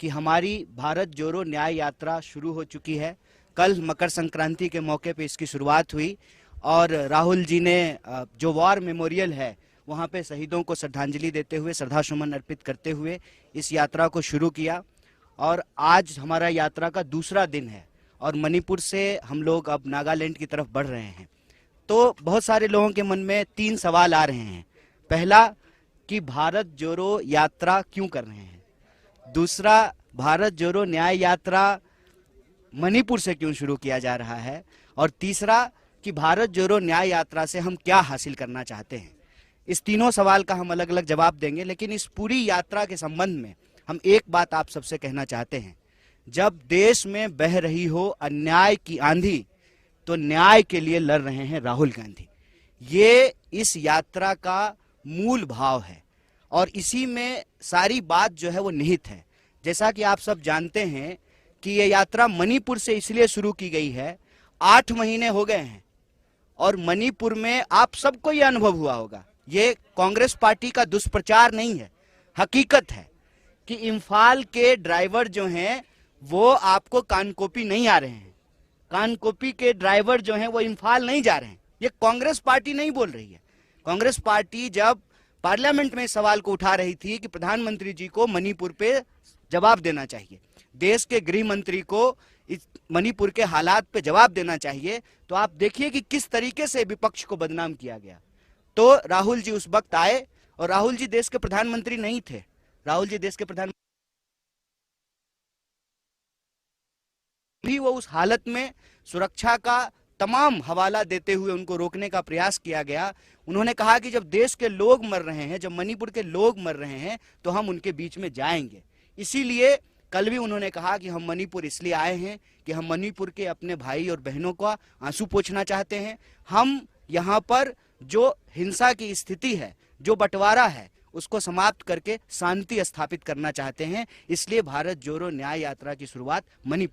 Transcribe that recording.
कि हमारी भारत जोड़ो न्याय यात्रा शुरू हो चुकी है। कल मकर संक्रांति के मौके पे इसकी शुरुआत हुई और राहुल जी ने जो वॉर मेमोरियल है वहाँ पे शहीदों को श्रद्धांजलि देते हुए, श्रद्धासुमन अर्पित करते हुए इस यात्रा को शुरू किया। और आज हमारा यात्रा का दूसरा दिन है और मणिपुर से हम लोग अब नागालैंड की तरफ बढ़ रहे हैं। तो बहुत सारे लोगों के मन में 3 सवाल आ रहे हैं। पहला कि भारत जोड़ो यात्रा क्यों कर रहे हैं, दूसरा भारत जोड़ो न्याय यात्रा मणिपुर से क्यों शुरू किया जा रहा है, और तीसरा कि भारत जोड़ो न्याय यात्रा से हम क्या हासिल करना चाहते हैं। इस तीनों सवाल का हम अलग अलग जवाब देंगे, लेकिन इस पूरी यात्रा के संबंध में हम एक बात आप सबसे कहना चाहते हैं। जब देश में बह रही हो अन्याय की आंधी तो न्याय के लिए लड़ रहे हैं राहुल गांधी। ये इस यात्रा का मूल भाव है और इसी में सारी बात जो है वो निहित है। जैसा कि आप सब जानते हैं कि ये यात्रा मणिपुर से इसलिए शुरू की गई है, 8 महीने हो गए हैं और मणिपुर में आप सबको ये अनुभव हुआ होगा, ये कांग्रेस पार्टी का दुष्प्रचार नहीं है, हकीकत है कि इम्फाल के ड्राइवर जो हैं वो आपको कानकोपी नहीं आ रहे हैं, कानकोपी के ड्राइवर जो हैं वो इम्फाल नहीं जा रहे हैं। ये कांग्रेस पार्टी नहीं बोल रही है। कांग्रेस पार्टी जब पार्लियामेंट में इस सवाल को उठा रही थी कि प्रधानमंत्री जी को मणिपुर पे जवाब देना चाहिए, देश के गृह मंत्री को इस मणिपुर के हालात पे जवाब देना चाहिए, तो आप देखिए कि किस तरीके से विपक्ष को बदनाम किया गया। तो राहुल जी उस वक्त आए और राहुल जी देश के प्रधानमंत्री नहीं थे, राहुल जी देश के प्रधानमंत्री भी वो उस हालत में सुरक्षा का तमाम हवाला देते हुए उनको रोकने का प्रयास किया गया। उन्होंने कहा कि जब देश के लोग मर रहे हैं, जब मणिपुर के लोग मर रहे हैं तो हम उनके बीच में जाएंगे। इसीलिए कल भी उन्होंने कहा कि हम मणिपुर इसलिए आए हैं कि हम मणिपुर के अपने भाई और बहनों का आंसू पोंछना चाहते हैं। हम यहाँ पर जो हिंसा की स्थिति है, जो बंटवारा है, उसको समाप्त करके शांति स्थापित करना चाहते हैं। इसलिए भारत जोड़ो न्याय यात्रा की शुरुआत मणिपुर